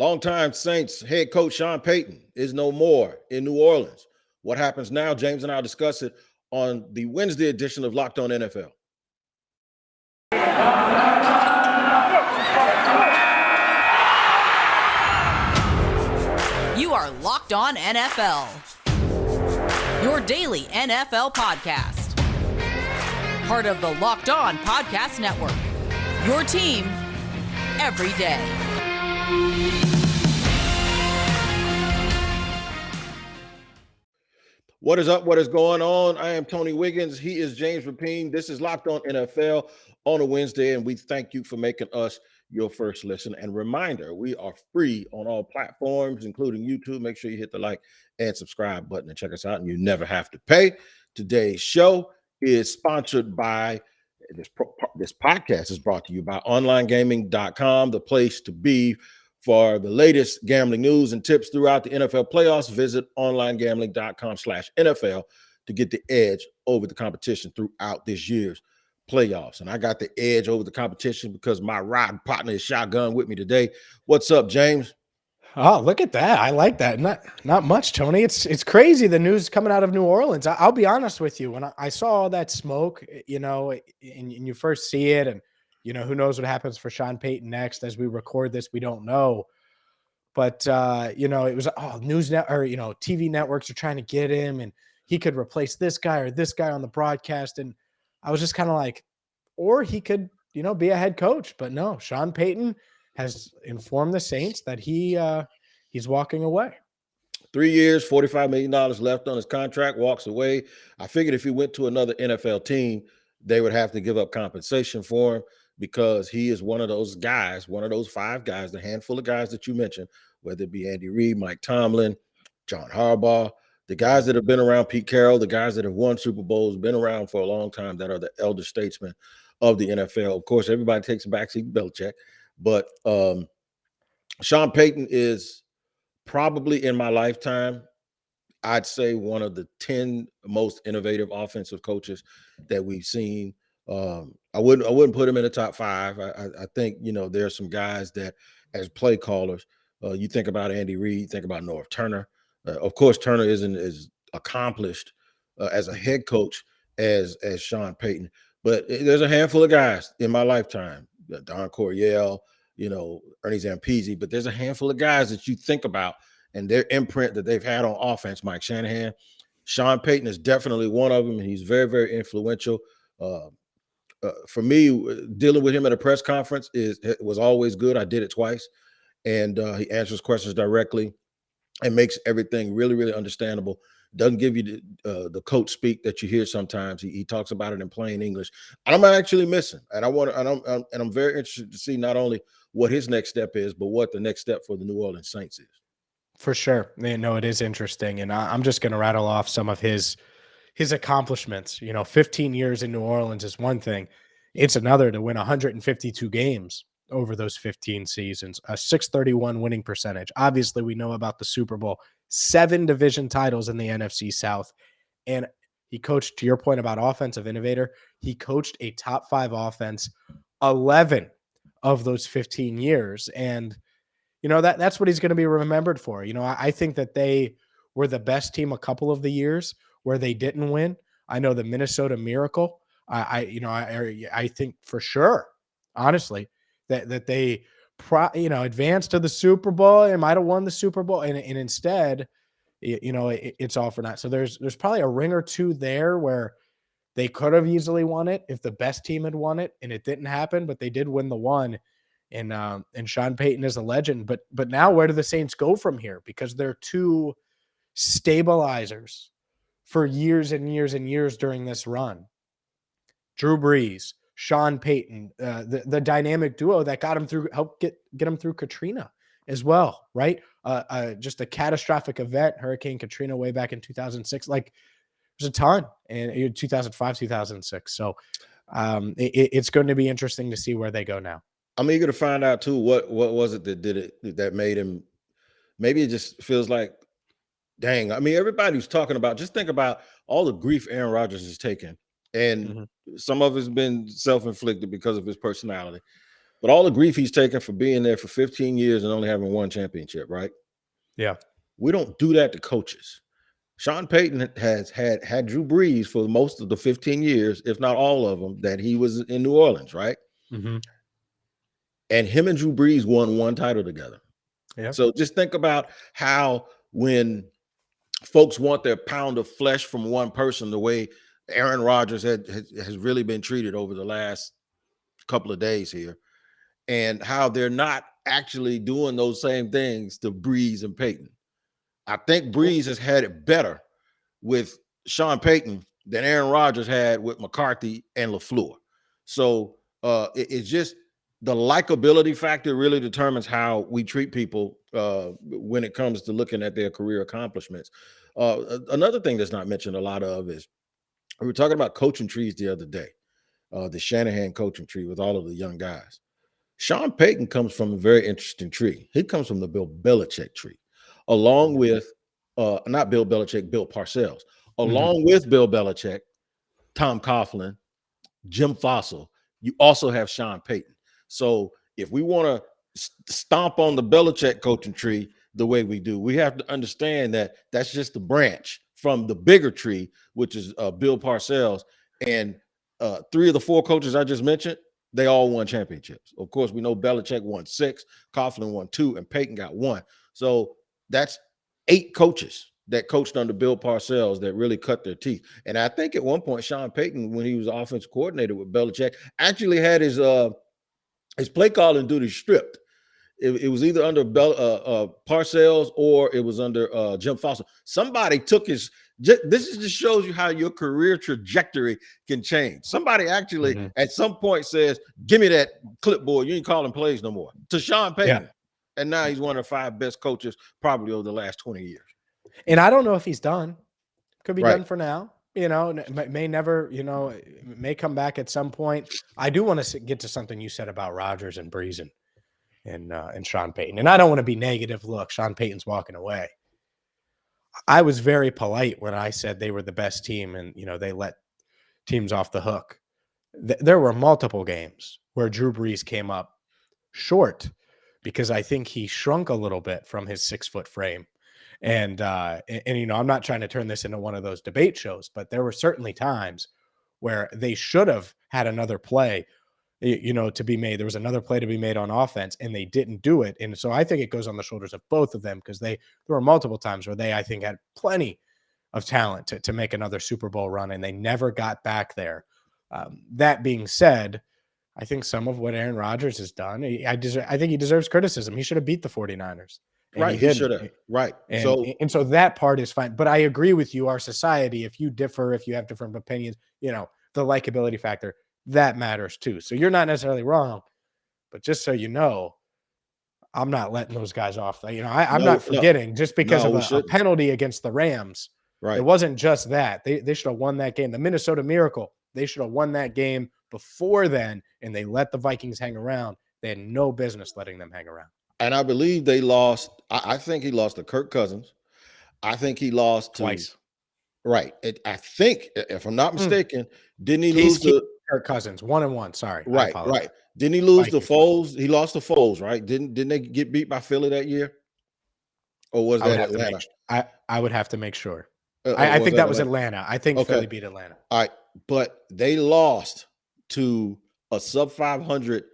Longtime Saints head coach Sean Payton is no more in New Orleans. What happens now? James and I will discuss it on the Wednesday edition of Locked On NFL. You are Locked On NFL, your daily NFL podcast. Part of the Locked On Podcast Network, your team every day. What is up? What is going on? I am Tony Wiggins. He is James Rapien. This is Locked On NFL on a Wednesday, and we thank you for making us your first listen. And reminder, we are free on all platforms, including YouTube. Make sure you hit the like and subscribe button and check us out, and you never have to pay. Today's show is sponsored by this podcast is brought to you by onlinegaming.com, the place to be for the latest gambling news and tips throughout the NFL playoffs. Visit onlinegambling.com/NFL to get the edge over the competition throughout this year's playoffs. And I got the edge over the competition because my ride partner is shotgun with me today. What's up, James? Oh, look at that. I like that. Not much, Tony. It's crazy, the news coming out of New Orleans. I'll be honest with you. When I saw all that smoke, and you first see it, and, who knows what happens for Sean Payton next. As we record this, we don't know. But, it was news net or, TV networks are trying to get him, and he could replace this guy or this guy on the broadcast. And I was just kind of like, or he could, be a head coach. But no, Sean Payton has informed the Saints that he's walking away. 3 years, $45 million left on his contract, walks away. I figured if he went to another NFL team, they would have to give up compensation for him because he is one of those guys, one of those five guys, the handful of guys that you mentioned, whether it be Andy Reid, Mike Tomlin, John Harbaugh, the guys that have been around, Pete Carroll, the guys that have won Super Bowls, been around for a long time, that are the elder statesmen of the NFL. Of course, everybody takes a backseat to Belichick, but Sean Payton is probably, in my lifetime, I'd say one of the 10 most innovative offensive coaches that we've seen. I wouldn't put him in the top five. I think, there's some guys that, as play callers, you think about Andy Reid, think about Norv Turner. Of course, Turner isn't as accomplished as a head coach as Sean Payton, but there's a handful of guys in my lifetime, Don Coryell, Ernie Zampese, but there's a handful of guys that you think about and their imprint that they've had on offense. Mike Shanahan, Sean Payton is definitely one of them, and he's very, very influential. For me, dealing with him at a press conference was always good. I did it twice, and he answers questions directly and makes everything really, really understandable. Doesn't give you the coach speak that you hear sometimes. He talks about it in plain English. I'm actually missing, and I'm very interested to see not only what his next step is, but what the next step for the New Orleans Saints is. For sure. No, it is interesting. And I'm just going to rattle off some of his accomplishments. 15 years in New Orleans is one thing. It's another to win 152 games over those 15 seasons, a .631 winning percentage. Obviously, we know about the Super Bowl, 7 division titles in the NFC South. And he coached, to your point about offensive innovator, he coached a top 5 offense 11 of those 15 years. And that's what he's going to be remembered for. I think that they were the best team a couple of the years where they didn't win. I know the Minnesota Miracle. I think for sure, honestly, that they advanced to the Super Bowl and might have won the Super Bowl, and instead, it's all for naught. So there's probably a ring or two there where they could have easily won it if the best team had won it, and it didn't happen, but they did win the one. And Sean Payton is a legend, but now where do the Saints go from here? Because they're two stabilizers for years and years and years during this run. Drew Brees, Sean Payton, the dynamic duo that got him through, helped get him through Katrina as well, right? Just a catastrophic event, Hurricane Katrina, way back in 2006. Like, there's a ton, and 2005, 2006. So it's going to be interesting to see where they go now. I'm eager to find out too, what was it that did it, that made him, maybe it just feels like, dang, I mean, everybody's talking about, just think about all the grief Aaron Rodgers has taken. And some of it's been self-inflicted because of his personality. But all the grief he's taken for being there for 15 years and only having one championship, right? Yeah. We don't do that to coaches. Sean Payton has had Drew Brees for most of the 15 years, if not all of them, that he was in New Orleans, right? Mm-hmm. And him and Drew Brees won one title together. Yeah. So just think about how when folks want their pound of flesh from one person, the way Aaron Rodgers has really been treated over the last couple of days here, and how they're not actually doing those same things to Brees and Payton. I think Brees has had it better with Sean Payton than Aaron Rodgers had with McCarthy and LaFleur. So it's just the likability factor really determines how we treat people when it comes to looking at their career accomplishments. Another thing that's not mentioned a lot of is we were talking about coaching trees the other day, the Shanahan coaching tree with all of the young guys. Sean Payton comes from a very interesting tree. He comes from the Bill Belichick tree, along with not Bill Belichick, Bill Parcells, along with Bill Belichick, Tom Coughlin, Jim Fossil. You also have Sean Payton. So if we want to stomp on the Belichick coaching tree the way we do, we have to understand that that's just the branch from the bigger tree, which is Bill Parcells. And three of the four coaches I just mentioned, they all won championships. Of course, we know Belichick won 6, Coughlin won 2, and Payton got 1. So that's 8 coaches that coached under Bill Parcells that really cut their teeth. And I think at one point, Sean Payton, when he was offensive coordinator with Belichick, actually had his play calling duty stripped. It was either under Parcells or it was under Jim Fossil. Somebody took his. This just shows you how your career trajectory can change. Somebody actually at some point says, "Give me that clipboard. You ain't calling plays no more." To Sean Payton, and now he's one of the 5 best coaches probably over the last 20 years. And I don't know if he's done. Could be done for now. You know, may never. You know, may come back at some point. I do want to get to something you said about Rodgers and Brees and Sean Payton. And I don't want to be negative. Look, Sean Payton's walking away. I was very polite when I said they were the best team and, you know, they let teams off the hook. There were multiple games where Drew Brees came up short because I think he shrunk a little bit from his 6-foot frame. And, you know, I'm not trying to turn this into one of those debate shows, but there were certainly times where they should have had another play, you know, to be made. There was another play to be made on offense and they didn't do it. And so I think it goes on the shoulders of both of them because there were multiple times where they, I think, had plenty of talent to make another Super Bowl run and they never got back there. That being said, I think some of what Aaron Rodgers has done, I think he deserves criticism. He should have beat the 49ers. Right, he should have. Right. And so that part is fine. But I agree with you, our society, if you differ, if you have different opinions, you know, the likability factor, that matters too. So you're not necessarily wrong, but just so you know, I'm not letting those guys off. You know, I'm not forgetting just because of a penalty against the Rams. Right. It wasn't just that. They should have won that game. The Minnesota Miracle, they should have won that game before then, and they let the Vikings hang around. They had no business letting them hang around. And I believe they lost. I think he lost to Kirk Cousins. I think he lost twice. Right. I think, if I'm not mistaken, didn't he lose to Kirk Cousins? 1-1. Sorry. Right. Right. Didn't he lose to Foles? He lost to Foles, right? Didn't they get beat by Philly that year? Or was that Atlanta? I would have to make sure. I think that was Atlanta. I think Philly beat Atlanta. All right. But they lost to a sub 500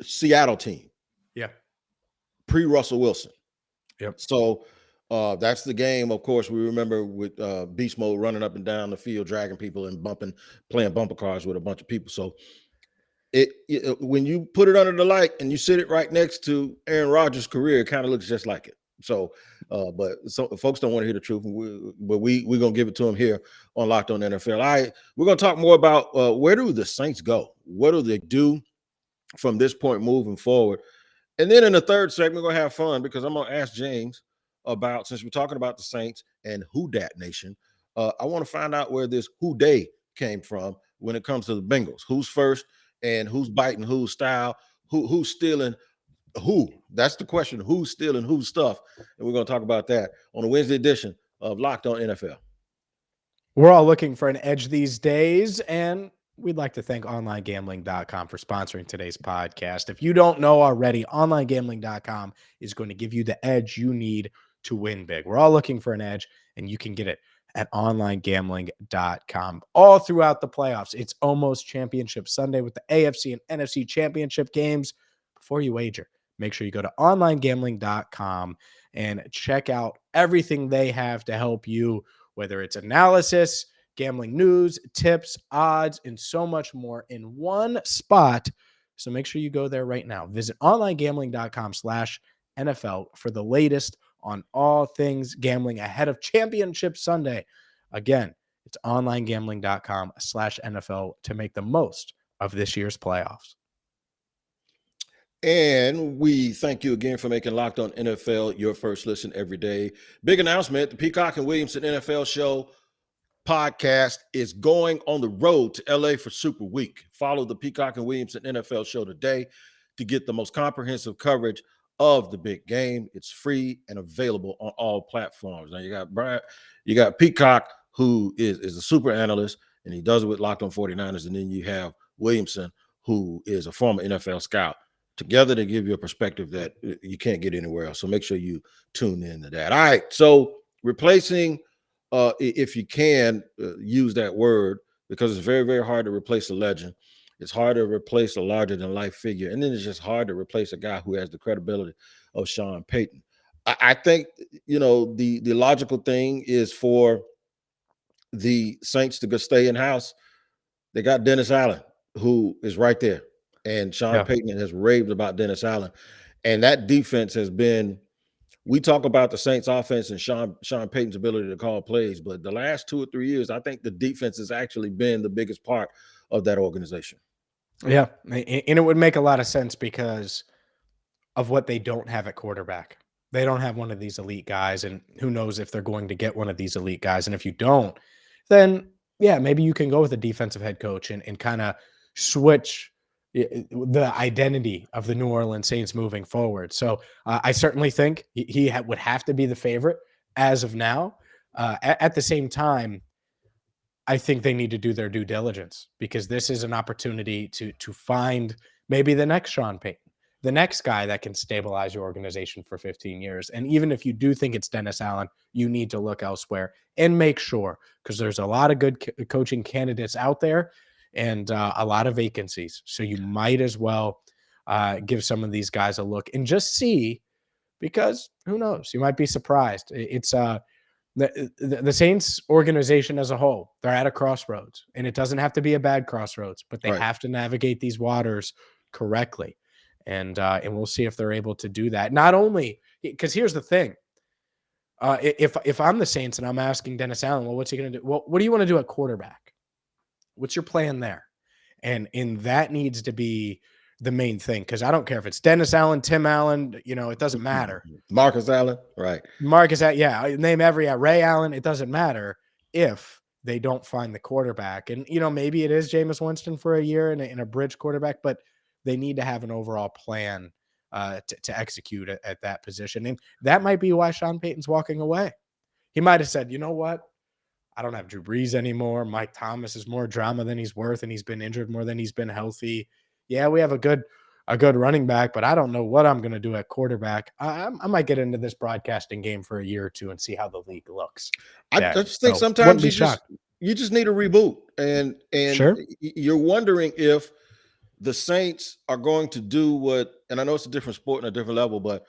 Seattle team. Yeah. Pre-Russell Wilson. Yep. So that's the game, of course, we remember with Beast Mode running up and down the field, dragging people and playing bumper cars with a bunch of people. So when you put it under the light and you sit it right next to Aaron Rodgers' career, it kind of looks just like it. So, but folks don't want to hear the truth, but we're going to give it to them here on Locked On NFL. All right, we're going to talk more about where do the Saints go? What do they do from this point moving forward? And then in the third segment, we're going to have fun because I'm going to ask James about, since we're talking about the Saints and Who Dat Nation, I want to find out where this Who Dey came from when it comes to the Bengals. Who's first and who's biting whose style, who's stealing who? That's the question. Who's stealing whose stuff? And we're going to talk about that on a Wednesday edition of Locked On NFL. We're all looking for an edge these days, and we'd like to thank onlinegambling.com for sponsoring today's podcast. If you don't know already, onlinegambling.com is going to give you the edge you need to win big. We're all looking for an edge, and you can get it at onlinegambling.com. All throughout the playoffs, it's almost championship Sunday with the AFC and NFC championship games. Before you wager, make sure you go to onlinegambling.com and check out everything they have to help you, whether it's analysis, gambling news, tips, odds, and so much more in one spot. So make sure you go there right now. Visit onlinegambling.com/NFL for the latest on all things gambling ahead of Championship Sunday. Again, it's onlinegambling.com/NFL to make the most of this year's playoffs. And we thank you again for making Locked On NFL your first listen every day. Big announcement, the Peacock and Williamson NFL show podcast is going on the road to LA for Super Week. Follow the Peacock and Williamson NFL show today to get the most comprehensive coverage of the big game. It's free and available on all platforms. Now you got Brian, you got Peacock, who is a super analyst, and he does it with Locked On 49ers. And then you have Williamson, who is a former NFL scout. Together to give you a perspective that you can't get anywhere else. So make sure you tune in to that. All right. So replacing, if you can use that word, because it's very, very hard to replace a legend. It's hard to replace a larger than life figure. And then it's just hard to replace a guy who has the credibility of Sean Payton. I think, the logical thing is for the Saints to go stay in house. They got Dennis Allen, who is right there. And Sean Payton has raved about Dennis Allen. And that defense has been, we talk about the Saints offense and Sean Payton's ability to call plays, but the last 2 or 3 years, I think the defense has actually been the biggest part of that organization. Yeah. And it would make a lot of sense because of what they don't have at quarterback. They don't have one of these elite guys, and who knows if they're going to get one of these elite guys. And if you don't, then yeah, maybe you can go with a defensive head coach and kind of switch the identity of the New Orleans Saints moving forward. So I certainly think he would have to be the favorite as of now. At the same time, I think they need to do their due diligence because this is an opportunity to find maybe the next Sean Payton, the next guy that can stabilize your organization for 15 years. And even if you do think it's Dennis Allen, you need to look elsewhere and make sure, because there's a lot of good coaching candidates out there and a lot of vacancies. So you might as well give some of these guys a look and just see, because who knows, you might be surprised. It's the Saints organization as a whole, they're at a crossroads, and it doesn't have to be a bad crossroads, but they have to navigate these waters correctly. And we'll see if they're able to do that. Not only because here's the thing. If I'm the Saints and I'm asking Dennis Allen, well, what's he going to do? Well, what do you want to do at quarterback? What's your plan there? And that needs to be the main thing, because I don't care if it's Dennis Allen, Tim Allen, it doesn't matter. Marcus Allen, right? Marcus, yeah, name every Ray Allen. It doesn't matter if they don't find the quarterback. And maybe it is Jameis Winston for a year in a bridge quarterback, but they need to have an overall plan to execute at that position. And that might be why Sean Payton's walking away. He might have said, you know what? I don't have Drew Brees anymore. Mike Thomas is more drama than he's worth, and he's been injured more than he's been healthy. Yeah, we have a good running back, but I don't know what I'm going to do at quarterback. I might get into this broadcasting game for a year or two and see how the league looks. I just think sometimes you just need a reboot, and sure. You're wondering if the Saints are going to do what, and I know it's a different sport and a different level, but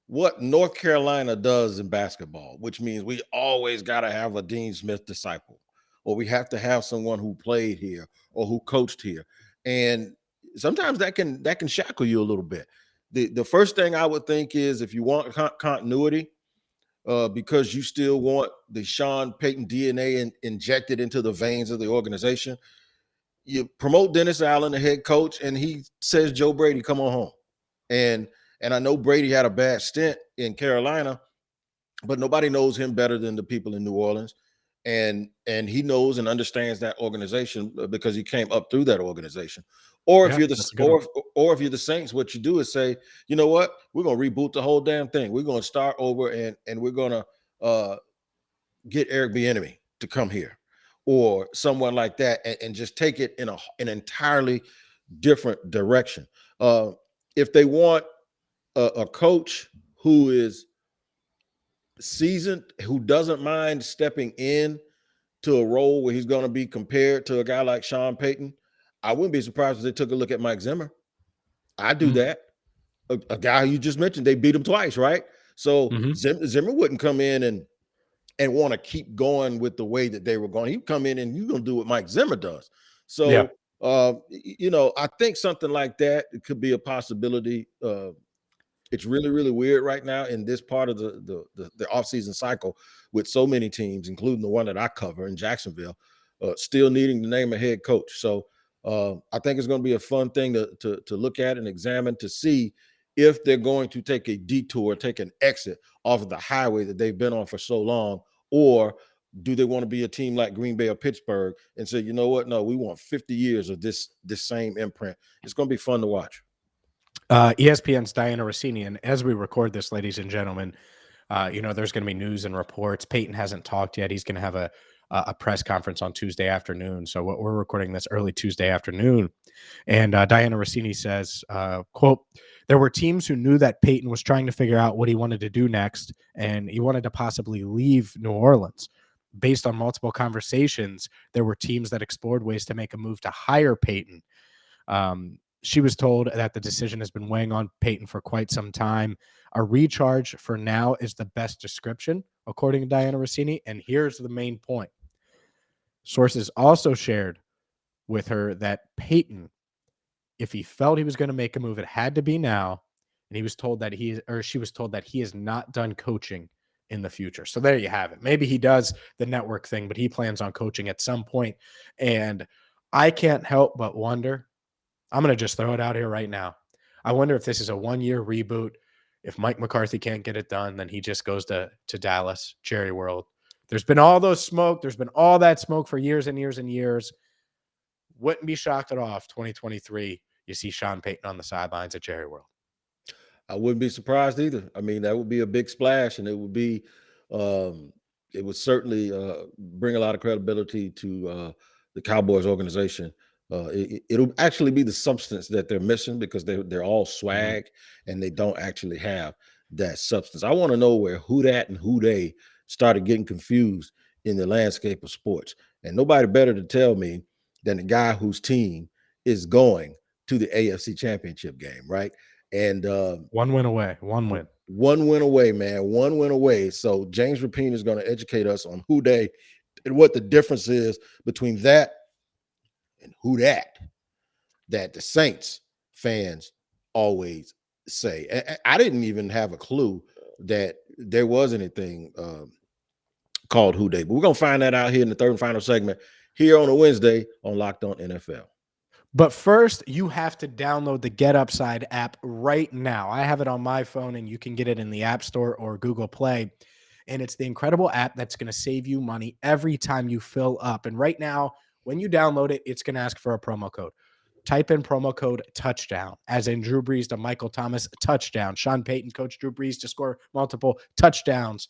what North Carolina does in basketball, which means we always got to have a Dean Smith disciple, or we have to have someone who played here or who coached here. And sometimes that can shackle you a little bit. The first thing I would think is, if you want continuity, because you still want the Sean Payton DNA injected into the veins of the organization, you promote Dennis Allen, the head coach, and he says, Joe Brady, come on home. And I know Brady had a bad stint in Carolina, but nobody knows him better than the people in New Orleans. And he knows and understands that organization because he came up through that organization. Or if you're the Saints, what you do is say, you know what, we're going to reboot the whole damn thing. We're going to start over and we're going to get Eric Bieniemy to come here. or someone like that, and just take it in an entirely different direction. If they want a coach who is seasoned, who doesn't mind stepping in to a role where he's going to be compared to a guy like Sean Payton, I wouldn't be surprised if they took a look at Mike Zimmer. I do Mm. that. A guy you just mentioned, they beat him twice, right? So Mhm. Zimmer wouldn't come in and want to keep going with the way that they were going. He'd come in and you're going to do what Mike Zimmer does. Yeah. So, I think something like that could be a possibility. It's really, really weird right now in this part of the offseason cycle with so many teams, including the one that I cover in Jacksonville, still needing to name a head coach. So I think it's going to be a fun thing to look at and examine to see if they're going to take a detour, take an exit off of the highway that they've been on for so long, or do they want to be a team like Green Bay or Pittsburgh and say, you know what? No, we want 50 years of this same imprint. It's going to be fun to watch. ESPN's Diana Rossini, and as we record this, ladies and gentlemen, there's going to be news and reports. Peyton hasn't talked yet. He's going to have a press conference on Tuesday afternoon. So what we're recording this early Tuesday afternoon, and Diana Rossini says, "quote There were teams who knew that Peyton was trying to figure out what he wanted to do next, and he wanted to possibly leave New Orleans. Based on multiple conversations, there were teams that explored ways to make a move to hire Peyton." She was told that the decision has been weighing on Peyton for quite some time. A recharge for now is the best description, according to Diana Rossini. And here's the main point. Sources also shared with her that Peyton, if he felt he was going to make a move, it had to be now. And she was told that he is not done coaching in the future. So there you have it. Maybe he does the network thing, but he plans on coaching at some point. And I can't help but wonder, I'm going to just throw it out here right now. I wonder if this is a one-year reboot. If Mike McCarthy can't get it done, then he just goes to Dallas, Jerry World. There's been all those smoke. There's been all that smoke for years and years and years. Wouldn't be shocked at all if 2023 you see Sean Payton on the sidelines at Jerry World. I wouldn't be surprised either. I mean, that would be a big splash, and it would certainly bring a lot of credibility to the Cowboys organization. It'll actually be the substance that they're missing because they're all swag and they don't actually have that substance. I want to know where who that and who they started getting confused in the landscape of sports, and nobody better to tell me than the guy whose team is going to the AFC Championship game, right? And One win away. One win. One win away, man. One win away. So James Rapien is going to educate us on who they and what the difference is between that and who that the Saints fans always say. I didn't even have a clue that there was anything called who they, but we're going to find that out here in the third and final segment here on a Wednesday on Locked On NFL. But first, you have to download the GetUpside app right now. I have it on my phone, and you can get it in the App Store or Google Play. And it's the incredible app that's going to save you money every time you fill up. And right now, when you download it, it's going to ask for a promo code. Type in promo code touchdown, as in Drew Brees to Michael Thomas touchdown. Sean Payton coached Drew Brees to score multiple touchdowns.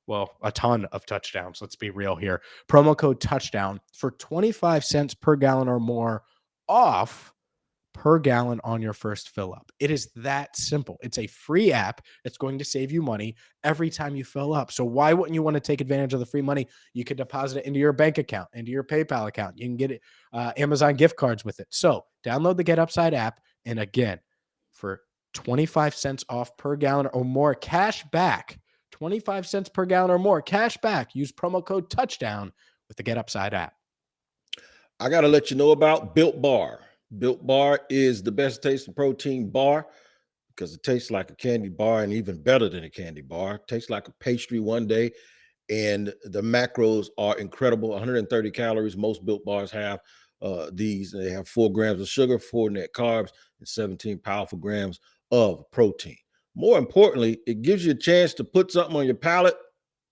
Well, a ton of touchdowns. Let's be real here. Promo code touchdown for 25 cents per gallon or more off per gallon on your first fill up. It is that simple. It's a free app. It's going to save you money every time you fill up. So why wouldn't you want to take advantage of the free money? You can deposit it into your bank account, into your PayPal account. You can get it Amazon gift cards with it. So download the GetUpside app. And again, for 25 cents off per gallon or more, cash back, 25 cents per gallon or more, cash back. Use promo code touchdown with the GetUpside app. I got to let you know about Built Bar. Built Bar is the best tasting protein bar because it tastes like a candy bar and even better than a candy bar. It tastes like a pastry one day, and the macros are incredible. 130 calories. Most Built Bars have these. They have 4 grams of sugar, 4 net carbs, and 17 powerful grams of protein. More importantly, it gives you a chance to put something on your palate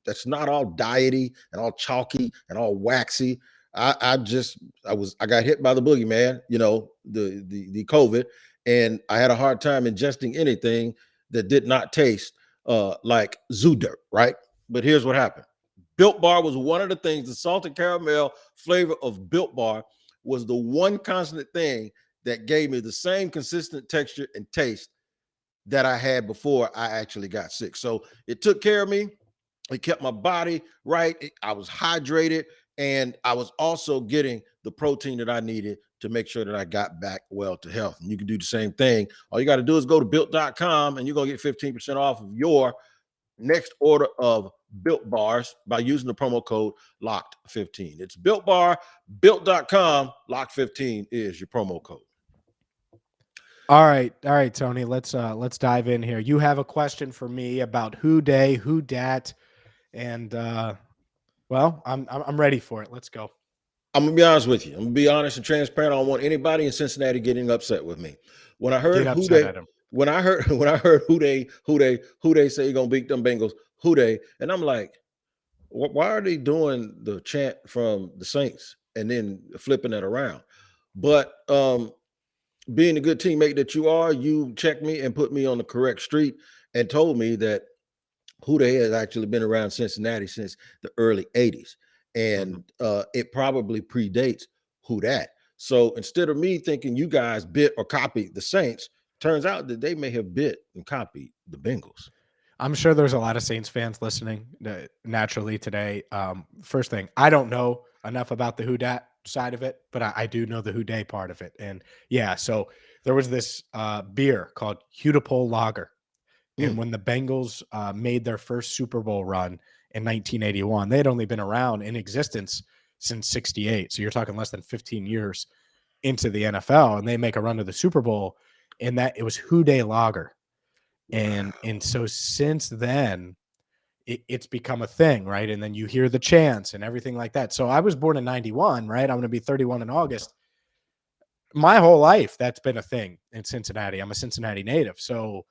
that's not all diety and all chalky and all waxy. I got hit by the boogeyman, the COVID, and I had a hard time ingesting anything that did not taste like zoo dirt, right? But here's what happened. Built Bar was one of the things, the salted caramel flavor of Built Bar was the one constant thing that gave me the same consistent texture and taste that I had before I actually got sick. So it took care of me. It kept my body right. I was hydrated, and I was also getting the protein that I needed to make sure that I got back well to health. And you can do the same thing. All you got to do is go to built.com and you're going to get 15% off of your next order of Built Bars by using the promo code LOCKED15. It's Built Bar, built.com, LOCKED15 is your promo code. All right, Tony. Let's dive in here. You have a question for me about who day, who dat, and well, I'm ready for it. Let's go. I'm gonna be honest with you. I'm gonna be honest and transparent. I don't want anybody in Cincinnati getting upset with me. When I heard Get who upset they, at him. when I heard who they say gonna beat them Bengals, who they, and I'm like, why are they doing the chant from the Saints and then flipping it around? But being a good teammate that you are, you checked me and put me on the correct street and told me that Houday has actually been around Cincinnati since the early 80s. And it probably predates Who Dat. So instead of me thinking you guys bit or copied the Saints, turns out that they may have bit and copied the Bengals. I'm sure there's a lot of Saints fans listening naturally today. First thing, I don't know enough about the who dat side of it, but I do know the who day part of it. And yeah, so there was this beer called Hudipole Lager. And when the Bengals made their first Super Bowl run in 1981, they had only been around in existence since 68. So you're talking less than 15 years into the NFL, and they make a run to the Super Bowl, and that it was Houday Lager. And so since then, it's become a thing, right? And then you hear the chants and everything like that. So I was born in 91, right? I'm going to be 31 in August. My whole life, that's been a thing in Cincinnati. I'm a Cincinnati native. So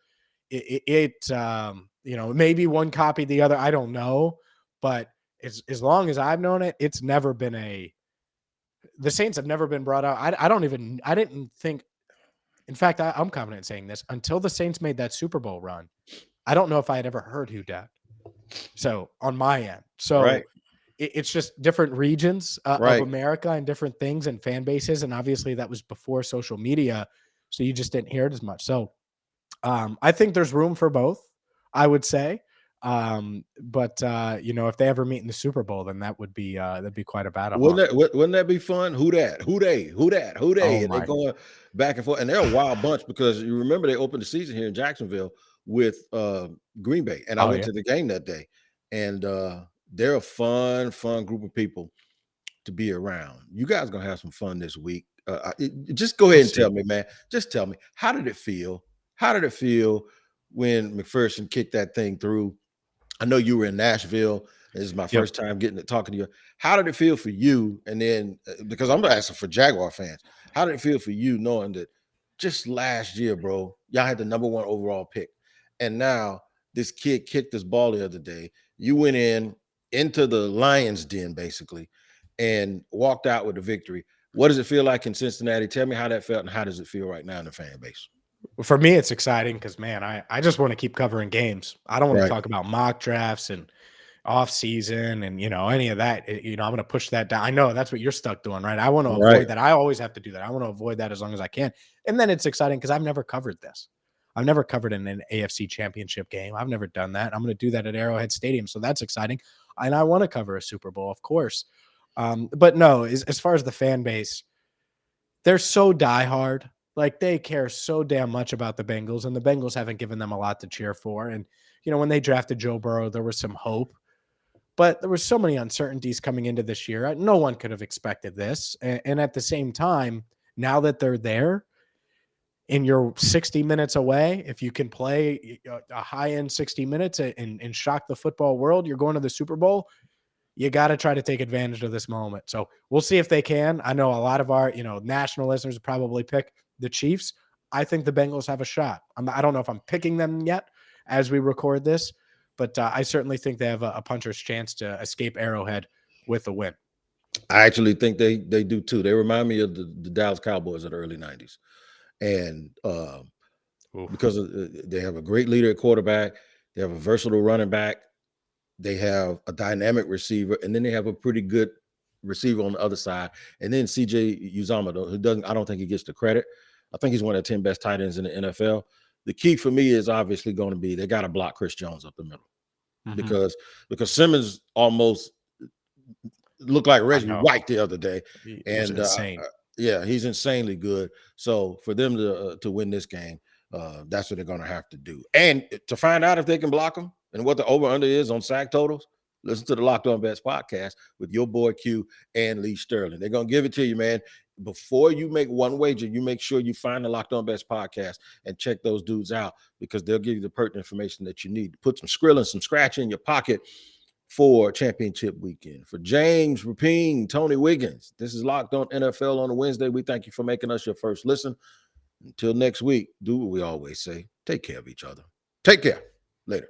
maybe one copied the other. I don't know. But as long as I've known it, it's never been the Saints have never been brought out. I didn't think, in fact, I'm confident in saying this, until the Saints made that Super Bowl run, I don't know if I had ever heard who dat. So on my end, Right. it's just different regions of Right. America and different things and fan bases. And obviously that was before social media. So you just didn't hear it as much. So I think there's room for both, I would say. But if they ever meet in the Super Bowl, then that'd be quite a battle. Wouldn't that be fun? Who dat? Who they? Who dat? Who they? Oh And they my. going back and forth. And they're a wild bunch because you remember they opened the season here in Jacksonville with Green Bay. And I Oh went yeah. to the game that day. And they're a fun group of people to be around. You guys gonna have some fun this week. Just go ahead and tell me, man. Just tell me, how did it feel? How did it feel when McPherson kicked that thing through? I know you were in Nashville. This is my Yep. first time talking to you. How did it feel for you? And then, because I'm asking for Jaguar fans, how did it feel for you knowing that just last year, bro, y'all had the #1 overall pick, and now this kid kicked this ball the other day. You went into the Lions' den basically, and walked out with the victory. What does it feel like in Cincinnati? Tell me how that felt, and how does it feel right now in the fan base? For me, it's exciting because, man, I just want to keep covering games. I don't want to Right. talk about mock drafts and off season and any of that. I'm going to push that down. I know that's what you're stuck doing, right? I want to Right. avoid that. I always have to do that. I want to avoid that as long as I can. And then it's exciting because I've never covered this. I've never covered an AFC championship game. I've never done that. I'm going to do that at Arrowhead Stadium. So that's exciting. And I want to cover a Super Bowl, of course. But no, as far as the fan base, they're so diehard. Like, they care so damn much about the Bengals, and the Bengals haven't given them a lot to cheer for. And, when they drafted Joe Burrow, there was some hope, but there were so many uncertainties coming into this year. No one could have expected this. And at the same time, now that they're there and you're 60 minutes away, if you can play a high-end 60 minutes and shock the football world, you're going to the Super Bowl. You got to try to take advantage of this moment. So we'll see if they can. I know a lot of our, national listeners probably pick the Chiefs. I think the Bengals have a shot. I don't know if I'm picking them yet as we record this, but I certainly think they have a puncher's chance to escape Arrowhead with a win. I actually think they do too. They remind me of the Dallas Cowboys of the early 90s. And because they have a great leader at quarterback, they have a versatile running back, They have a dynamic receiver, and then they have a pretty good receiver on the other side. And then CJ Uzama, who doesn't, I don't think he gets the credit. I think he's one of the 10 best tight ends in the NFL. The key for me is obviously going to be they got to block Chris Jones up the middle because Simmons almost looked like Reggie White the other day, It was and insane. yeah, he's insanely good. So for them to win this game, that's what they're going to have to do. And to find out if they can block them and what the over under is on sack totals, listen to the Locked On Bets podcast with your boy Q and Lee Sterling. They're going to give it to you, man. Before you make one wager, you make sure you find the Locked On Bets podcast and check those dudes out because they'll give you the pertinent information that you need to put some skrill and some scratch in your pocket for championship weekend. For James Rapien, Tony Wiggins, this is Locked On NFL on a Wednesday. We thank you for making us your first listen. Until next week, do what we always say. Take care of each other. Take care. Later.